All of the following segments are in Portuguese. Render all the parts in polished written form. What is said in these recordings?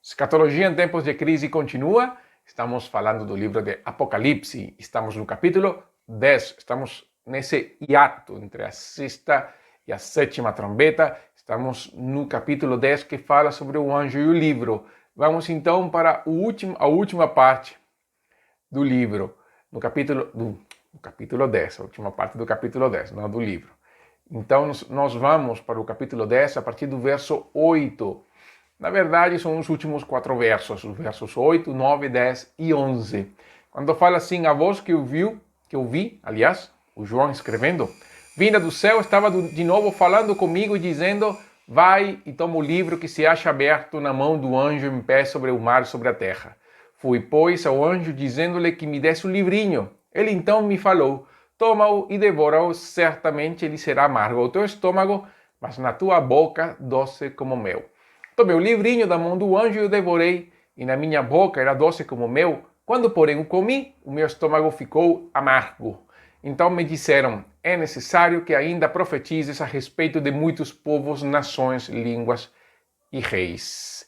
Escatologia em tempos de crise continua. Estamos falando do livro de Apocalipse. Estamos no capítulo 10. Estamos nesse hiato entre a sexta e a sétima trombeta. Estamos no capítulo 10 que fala sobre o anjo e o livro. Vamos então para a última parte do livro, no capítulo 10, a última parte do capítulo 10, não do livro. Então nós vamos para o capítulo 10 a partir do verso 8. Na verdade, são os últimos 4 versos, os versos 8, 9, 10 e 11. Quando fala assim, a voz que eu vi, aliás, o João escrevendo, vinda do céu, estava de novo falando comigo e dizendo, vai e toma o livro que se acha aberto na mão do anjo em pé sobre o mar e sobre a terra. Fui, pois, ao anjo dizendo-lhe que me desse o livrinho. Ele então me falou, toma-o e devora-o, certamente ele será amargo ao teu estômago, mas na tua boca doce como mel. Tomei o livrinho da mão do anjo e o devorei, e na minha boca era doce como mel. Quando, porém, o comi, o meu estômago ficou amargo. Então me disseram, é necessário que ainda profetizes a respeito de muitos povos, nações, línguas e reis.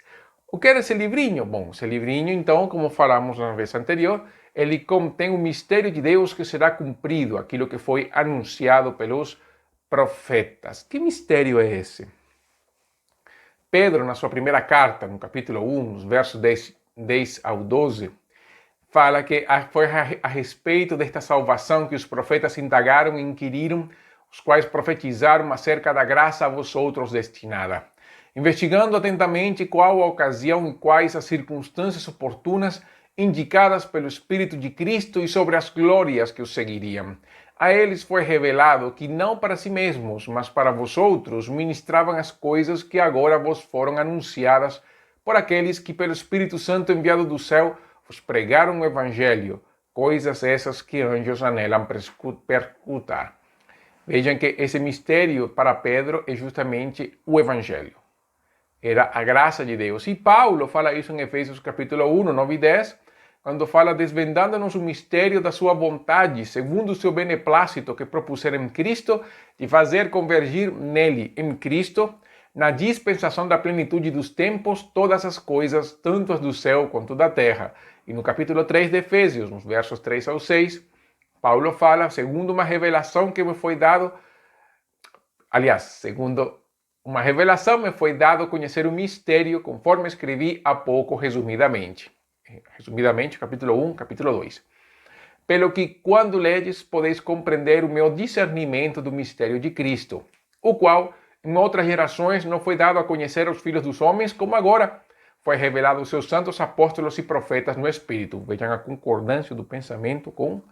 O que era esse livrinho? Bom, esse livrinho, então, como falamos na vez anterior, ele contém o mistério de Deus que será cumprido, aquilo que foi anunciado pelos profetas. Que mistério é esse? Pedro, na sua primeira carta, no capítulo 1, nos versos 10 ao 12, fala que foi a respeito desta salvação que os profetas indagaram e inquiriram, os quais profetizaram acerca da graça a vós outros destinada, investigando atentamente qual a ocasião e quais as circunstâncias oportunas indicadas pelo Espírito de Cristo e sobre as glórias que os seguiriam. A eles foi revelado que não para si mesmos, mas para vós outros, ministravam as coisas que agora vos foram anunciadas por aqueles que pelo Espírito Santo enviado do céu vos pregaram o Evangelho, coisas essas que anjos anelam percutar. Vejam que esse mistério para Pedro é justamente o Evangelho. Era a graça de Deus. E Paulo fala isso em Efésios capítulo 1, 9 e 10, quando fala desvendando-nos o mistério da sua vontade, segundo o seu beneplácito que propusera em Cristo, de fazer convergir nele, em Cristo, na dispensação da plenitude dos tempos, todas as coisas, tanto as do céu quanto da terra. E no capítulo 3 de Efésios, nos versos 3 ao 6, Paulo fala, segundo uma revelação que me foi dado, segundo uma revelação me foi dado conhecer o mistério, conforme escrevi há pouco, resumidamente, capítulo 1, capítulo 2. Pelo que, quando ledes, podeis compreender o meu discernimento do mistério de Cristo, o qual, em outras gerações, não foi dado a conhecer aos filhos dos homens, como agora foi revelado aos seus santos apóstolos e profetas no Espírito. Vejam a concordância do pensamento com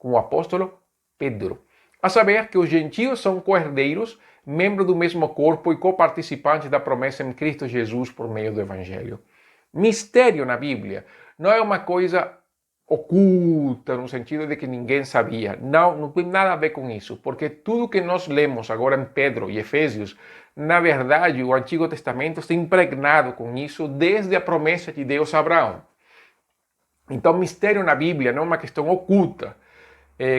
o apóstolo Pedro. A saber que os gentios são co-herdeiros, membros do mesmo corpo e coparticipantes da promessa em Cristo Jesus por meio do Evangelho. Mistério na Bíblia não é uma coisa oculta, no sentido de que ninguém sabia. Não tem nada a ver com isso, porque tudo que nós lemos agora em Pedro e Efésios, na verdade, o Antigo Testamento está impregnado com isso desde a promessa de Deus a Abraão. Então, mistério na Bíblia não é uma questão oculta,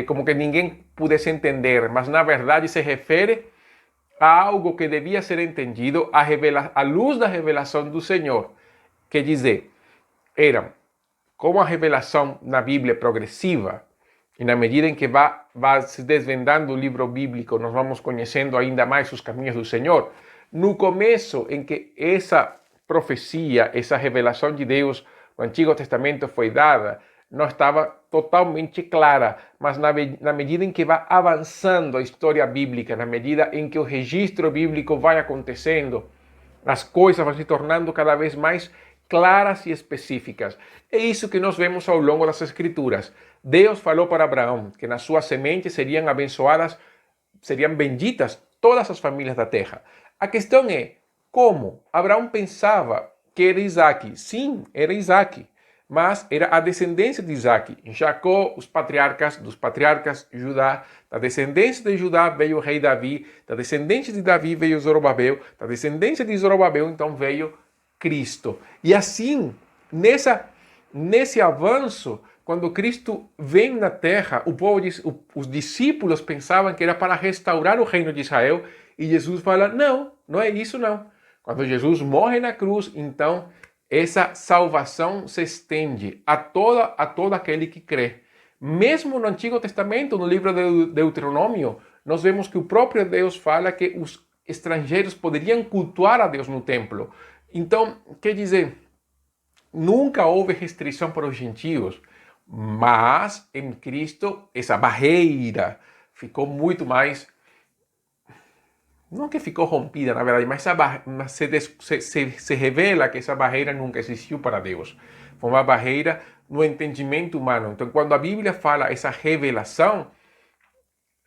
como que ninguém pudesse entender, mas na verdade se refere a algo que devia ser entendido à luz da revelação do Senhor. Quer dizer, como a revelação na Bíblia é progressiva, e na medida em que vai se desvendando o livro bíblico, nós vamos conhecendo ainda mais os caminhos do Senhor. No começo em que essa profecia, essa revelação de Deus, o Antigo Testamento foi dada, não estava totalmente clara, mas na medida em que vai avançando a história bíblica, na medida em que o registro bíblico vai acontecendo, as coisas vão se tornando cada vez mais claras e específicas. É isso que nós vemos ao longo das Escrituras. Deus falou para Abraão que na sua semente seriam abençoadas, seriam benditas todas as famílias da terra. A questão é como? Abraão pensava que era Isaac. Sim, era Isaac, mas era a descendência de Isaac. Em Jacó, dos patriarcas Judá, da descendência de Judá veio o rei Davi, da descendência de Davi veio Zorobabel, da descendência de Zorobabel então veio Cristo. E assim, nesse avanço, quando Cristo vem na terra, os discípulos pensavam que era para restaurar o reino de Israel, e Jesus fala, não é isso não. Quando Jesus morre na cruz, então essa salvação se estende a todo aquele que crê. Mesmo no Antigo Testamento, no livro de Deuteronômio, nós vemos que o próprio Deus fala que os estrangeiros poderiam cultuar a Deus no templo. Então, quer dizer, nunca houve restrição para os gentios, mas em Cristo essa barreira ficou muito mais, não que ficou rompida, na verdade, mas se revela que essa barreira nunca existiu para Deus. Foi uma barreira no entendimento humano. Então, quando a Bíblia fala essa revelação,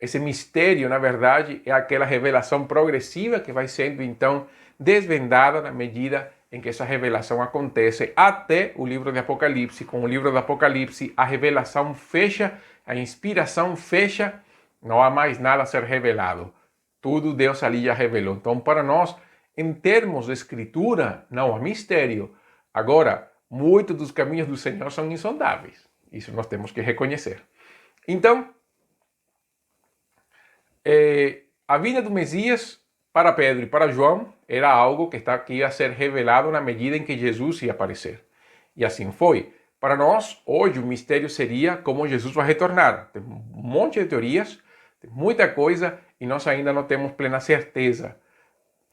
esse mistério, na verdade, é aquela revelação progressiva que vai sendo, então, desvendada na medida em que essa revelação acontece até o livro de Apocalipse. Com o livro do Apocalipse, a revelação fecha, a inspiração fecha, não há mais nada a ser revelado. Tudo Deus ali já revelou. Então, para nós, em termos de escritura, não há mistério. Agora, muitos dos caminhos do Senhor são insondáveis. Isso nós temos que reconhecer. Então, a vinda do Messias para Pedro e para João era algo que ia a ser revelado na medida em que Jesus ia aparecer. E assim foi. Para nós, hoje, o mistério seria como Jesus vai retornar. Tem um monte de teorias, tem muita coisa, e nós ainda não temos plena certeza.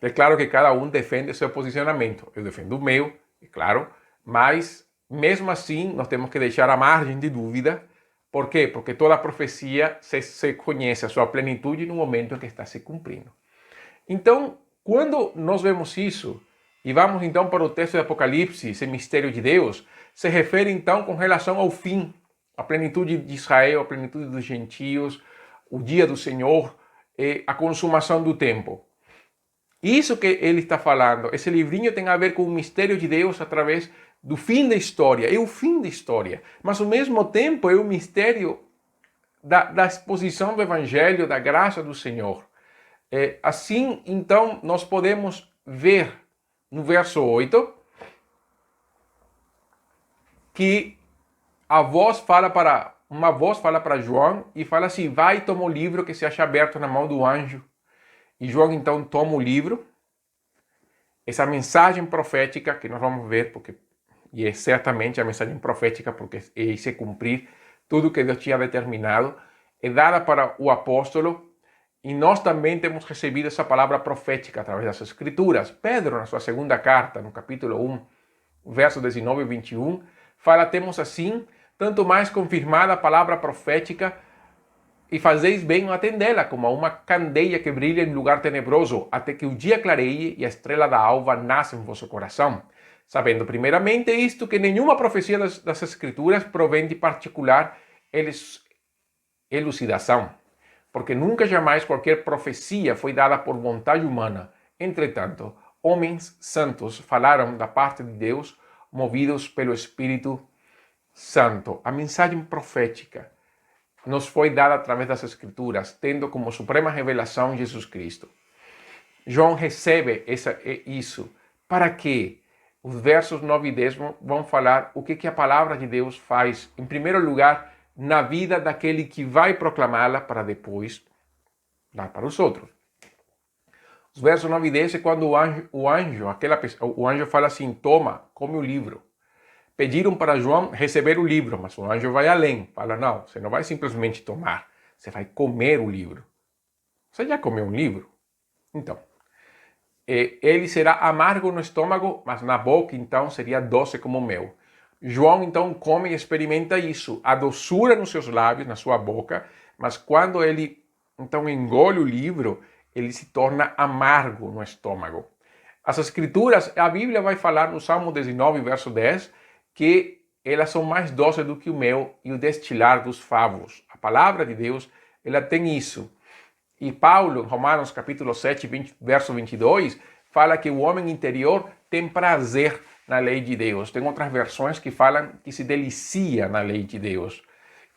É claro que cada um defende seu posicionamento. Eu defendo o meu, é claro, mas mesmo assim nós temos que deixar a margem de dúvida. Por quê? Porque toda profecia se conhece a sua plenitude no momento em que está se cumprindo. Então, quando nós vemos isso, e vamos então para o texto de Apocalipse, esse mistério de Deus, se refere então com relação ao fim, a plenitude de Israel, a plenitude dos gentios, o dia do Senhor, a consumação do tempo. Isso que ele está falando, esse livrinho tem a ver com o mistério de Deus através do fim da história, é o fim da história, mas ao mesmo tempo é o mistério da exposição do Evangelho, da graça do Senhor. Assim, então, nós podemos ver no verso 8 que uma voz fala para João e fala assim: vai e toma o livro que se acha aberto na mão do anjo. E João então toma o livro, essa mensagem profética que nós vamos ver, e é certamente a mensagem profética, porque é se cumprir tudo que Deus tinha determinado, é dada para o apóstolo, e nós também temos recebido essa palavra profética através das Escrituras. Pedro, na sua segunda carta, no capítulo 1, versos 19 e 21, fala: temos assim, tanto mais confirmada a palavra profética, e fazeis bem em atendê-la, como a uma candeia que brilha em lugar tenebroso, até que o dia clareie e a estrela da alva nasça em vosso coração. Sabendo primeiramente isto, que nenhuma profecia das Escrituras provém de particular elucidação, porque nunca jamais qualquer profecia foi dada por vontade humana. Entretanto, homens santos falaram da parte de Deus, movidos pelo Espírito Santo. A mensagem profética nos foi dada através das Escrituras, tendo como suprema revelação Jesus Cristo. João recebe isso para que os versos 9 e 10 vão falar o que a palavra de Deus faz, em primeiro lugar, na vida daquele que vai proclamá-la, para depois dar para os outros. Os versos 9 e 10 é quando o anjo fala assim: toma, come o livro. Pediram para João receber o livro, mas o anjo vai além. Fala: não, você não vai simplesmente tomar, você vai comer o livro. Você já comeu um livro? Então, ele será amargo no estômago, mas na boca, então, seria doce como mel. João, então, come e experimenta isso, a doçura nos seus lábios, na sua boca, mas quando ele, então, engole o livro, ele se torna amargo no estômago. As Escrituras, a Bíblia vai falar no Salmo 19, verso 10, que elas são mais doces do que o mel e o destilar dos favos. A palavra de Deus, ela tem isso. E Paulo, em Romanos capítulo 7, verso 22, fala que o homem interior tem prazer na lei de Deus. Tem outras versões que falam que se delicia na lei de Deus.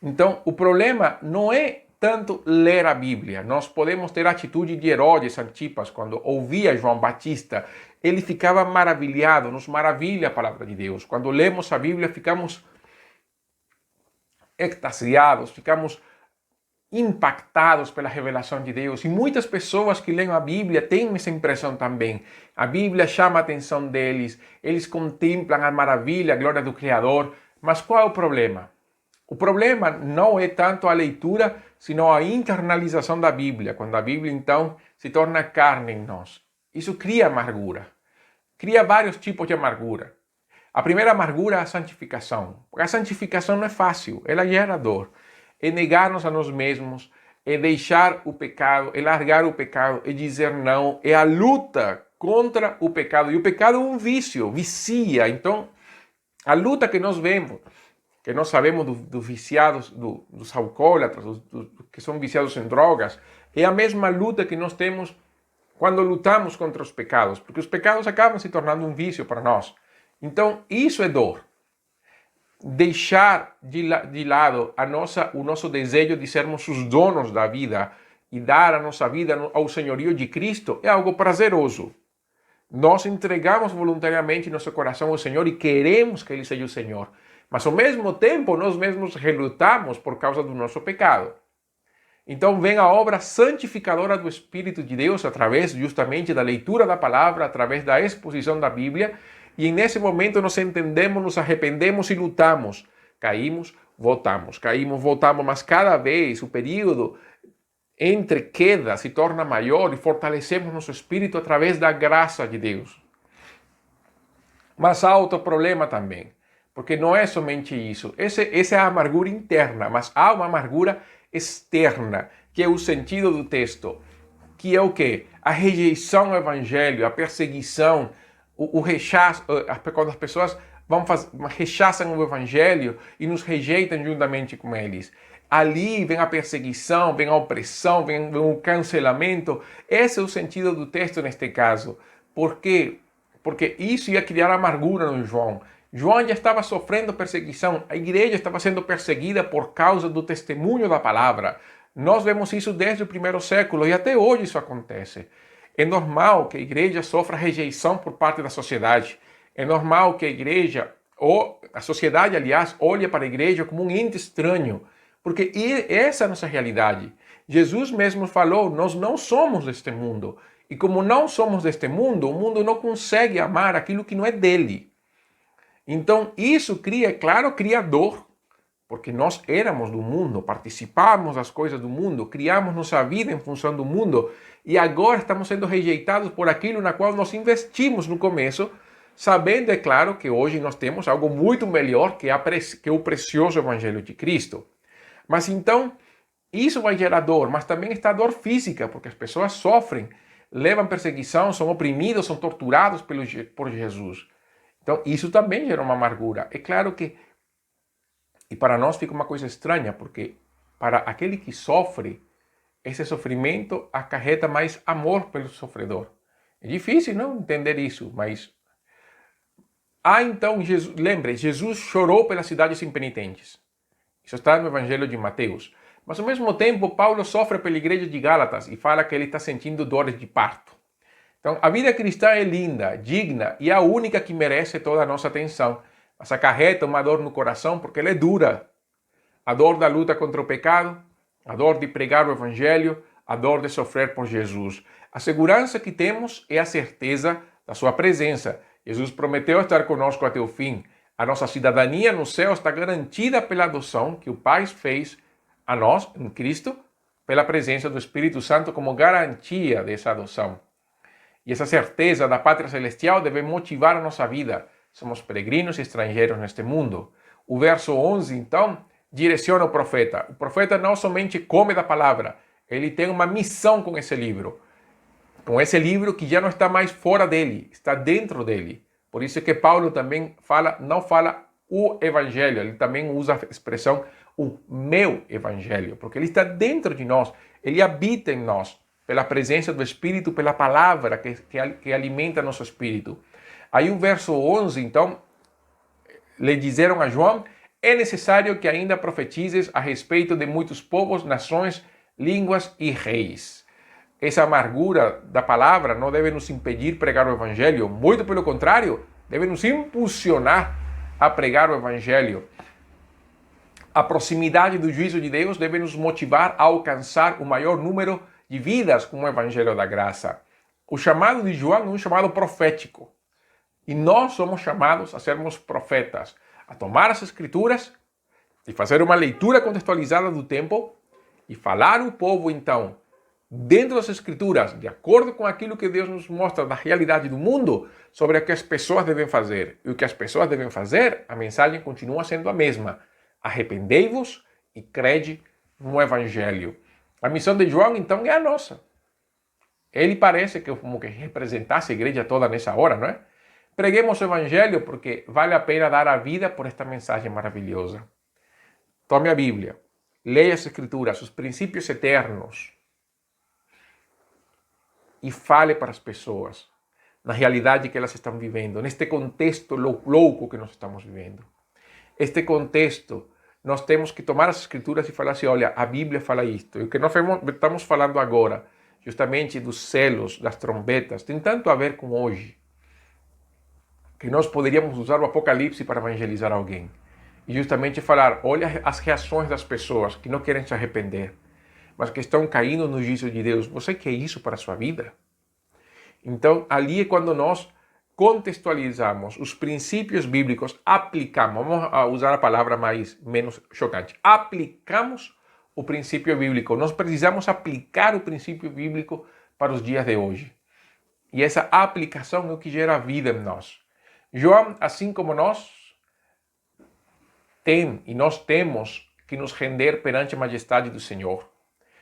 Então, o problema não é tanto ler a Bíblia. Nós podemos ter a atitude de Herodes Antipas, quando ouvia João Batista, ele ficava maravilhado, nos maravilha a palavra de Deus. Quando lemos a Bíblia, ficamos extasiados, ficamos impactados pela revelação de Deus. E muitas pessoas que leem a Bíblia têm essa impressão também. A Bíblia chama a atenção deles, eles contemplam a maravilha, a glória do Criador. Mas qual é o problema? O problema não é tanto a leitura, senão a internalização da Bíblia, quando a Bíblia, então, se torna carne em nós. Isso cria amargura. Cria vários tipos de amargura. A primeira amargura é a santificação. Porque a santificação não é fácil, ela gera dor. É negar-nos a nós mesmos, é deixar o pecado, é largar o pecado, é dizer não, é a luta contra o pecado. E o pecado é um vício, vicia. Então, a luta que nós vemos, que nós sabemos dos viciados, dos alcoólatras, dos que são viciados em drogas, é a mesma luta que nós temos quando lutamos contra os pecados, porque os pecados acabam se tornando um vício para nós. Então, isso é dor. Deixar de lado o nosso desejo de sermos os donos da vida e dar a nossa vida ao senhorio de Cristo é algo prazeroso. Nós entregamos voluntariamente nosso coração ao Senhor e queremos que Ele seja o Senhor. Mas ao mesmo tempo, nós mesmos relutamos por causa do nosso pecado. Então vem a obra santificadora do Espírito de Deus através justamente da leitura da palavra, através da exposição da Bíblia. E nesse momento nós entendemos, nos arrependemos e lutamos. Caímos, voltamos, mas cada vez o período entre quedas se torna maior e fortalecemos nosso espírito através da graça de Deus. Mas há outro problema também, porque não é somente isso. Essa é a amargura interna, mas há uma amargura externa, que é o sentido do texto, que é o quê? A rejeição ao evangelho, a perseguição, o rechaço, quando as pessoas rechaçam o evangelho e nos rejeitam juntamente com eles. Ali vem a perseguição, vem a opressão, vem o cancelamento. Esse é o sentido do texto neste caso. Por quê? Porque isso ia criar amargura no João. João já estava sofrendo perseguição. A igreja estava sendo perseguida por causa do testemunho da palavra. Nós vemos isso desde o primeiro século e até hoje isso acontece. É normal que a igreja sofra rejeição por parte da sociedade. É normal que a igreja, ou a sociedade, aliás, olhe para a igreja como um ente estranho. Porque essa é a nossa realidade. Jesus mesmo falou, nós não somos deste mundo. E como não somos deste mundo, o mundo não consegue amar aquilo que não é dele. Então isso cria, claro, cria dor. Porque nós éramos do mundo, participávamos das coisas do mundo, criamos nossa vida em função do mundo e agora estamos sendo rejeitados por aquilo na qual nós investimos no começo, sabendo, é claro, que hoje nós temos algo muito melhor que é o precioso Evangelho de Cristo. Mas então, isso vai gerar dor, mas também está a dor física, porque as pessoas sofrem, levam perseguição, são oprimidos, são torturados por Jesus. Então, isso também gera uma amargura. É claro que e para nós fica uma coisa estranha, porque para aquele que sofre, esse sofrimento acarreta mais amor pelo sofredor. É difícil não entender isso, mas então, lembre, Jesus chorou pelas cidades impenitentes. Isso está no Evangelho de Mateus. Mas ao mesmo tempo, Paulo sofre pela igreja de Gálatas e fala que ele está sentindo dores de parto. Então, a vida cristã é linda, digna e a única que merece toda a nossa atenção. Mas acarreta uma dor no coração porque ela é dura. A dor da luta contra o pecado, a dor de pregar o Evangelho, a dor de sofrer por Jesus. A segurança que temos é a certeza da sua presença. Jesus prometeu estar conosco até o fim. A nossa cidadania no céu está garantida pela adoção que o Pai fez a nós, em Cristo, pela presença do Espírito Santo como garantia dessa adoção. E essa certeza da pátria celestial deve motivar a nossa vida. Somos peregrinos e estrangeiros neste mundo. O verso 11, então, direciona o profeta. O profeta não somente come da palavra, ele tem uma missão com esse livro. Com esse livro que já não está mais fora dele, está dentro dele. Por isso que Paulo também não fala o evangelho, ele também usa a expressão o meu evangelho, porque ele está dentro de nós, ele habita em nós, pela presença do Espírito, pela palavra que alimenta nosso espírito. Aí o verso 11, então, lhe disseram a João, é necessário que ainda profetizes a respeito de muitos povos, nações, línguas e reis. Essa amargura da palavra não deve nos impedir pregar o Evangelho, muito pelo contrário, deve nos impulsionar a pregar o Evangelho. A proximidade do juízo de Deus deve nos motivar a alcançar o maior número de vidas com o Evangelho da Graça. O chamado de João é um chamado profético. E nós somos chamados a sermos profetas, a tomar as Escrituras e fazer uma leitura contextualizada do tempo e falar ao povo, então, dentro das Escrituras, de acordo com aquilo que Deus nos mostra da realidade do mundo, sobre o que as pessoas devem fazer. E o que as pessoas devem fazer, a mensagem continua sendo a mesma. Arrependei-vos e crede no Evangelho. A missão de João, então, é a nossa. Ele parece que como que representasse a igreja toda nessa hora, não é? Preguemos o Evangelho porque vale a pena dar a vida por esta mensagem maravilhosa. Tome a Bíblia, leia as Escrituras, os princípios eternos e fale para as pessoas na realidade que elas estão vivendo, neste contexto louco que nós estamos vivendo. Este contexto, nós temos que tomar as Escrituras e falar assim, olha, a Bíblia fala isto. E o que nós estamos falando agora, justamente dos selos, das trombetas, tem tanto a ver com hoje, que nós poderíamos usar o Apocalipse para evangelizar alguém. E justamente falar, olha as reações das pessoas que não querem se arrepender, mas que estão caindo no juízo de Deus. Você quer isso para a sua vida? Então, ali é quando nós contextualizamos os princípios bíblicos, aplicamos, vamos usar a palavra menos chocante, aplicamos o princípio bíblico. Nós precisamos aplicar o princípio bíblico para os dias de hoje. E essa aplicação é o que gera vida em nós. João, assim como nós, nós temos que nos render perante a majestade do Senhor.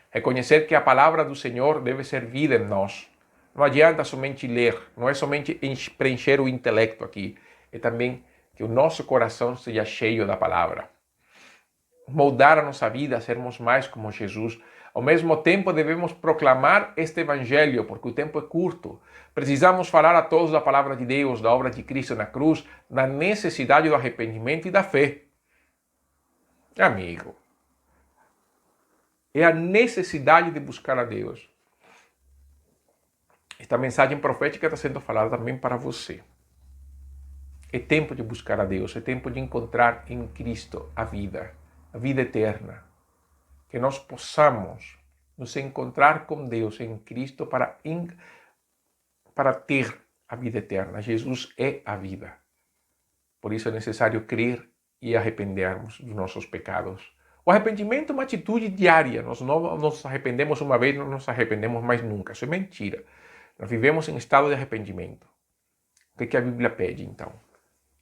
Reconhecer que a palavra do Senhor deve ser vida em nós. Não adianta somente ler, não é somente preencher o intelecto aqui, é também que o nosso coração seja cheio da palavra. Moldar a nossa vida a sermos mais como Jesus. Ao mesmo tempo, devemos proclamar este Evangelho, porque o tempo é curto. Precisamos falar a todos da palavra de Deus, da obra de Cristo na cruz, da necessidade do arrependimento e da fé. Amigo, é a necessidade de buscar a Deus. Esta mensagem profética está sendo falada também para você. É tempo de buscar a Deus, é tempo de encontrar em Cristo a vida eterna. Que nós possamos nos encontrar com Deus em Cristo para ter a vida eterna. Jesus é a vida. Por isso é necessário crer e arrependermos dos nossos pecados. O arrependimento é uma atitude diária. Nós não nos arrependemos uma vez, não nos arrependemos mais nunca. Isso é mentira. Nós vivemos em estado de arrependimento. O que a Bíblia pede, então?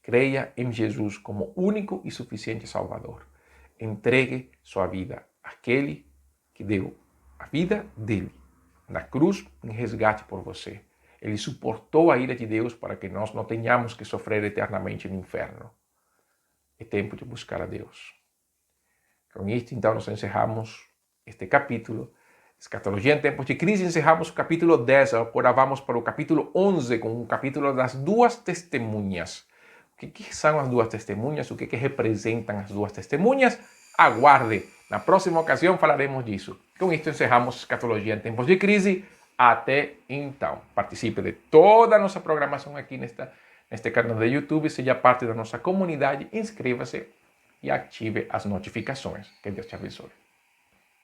Creia em Jesus como único e suficiente Salvador. Entregue sua vida àquele que deu a vida dele na cruz em resgate por você. Ele suportou a ira de Deus para que nós não tenhamos que sofrer eternamente no inferno. É tempo de buscar a Deus. Com isto, então, nós encerramos este capítulo. Escatologia em tempos de crise, encerramos o capítulo 10. Agora vamos para o capítulo 11, com o capítulo das duas testemunhas. O que são as duas testemunhas? O que representam as duas testemunhas? Aguarde. Na próxima ocasião falaremos disso. Com isto encerramos Escatologia em tempos de crise. Até então. Participe de toda a nossa programação aqui neste canal de YouTube. Seja parte da nossa comunidade. Inscreva-se e ative as notificações. Que Deus te abençoe.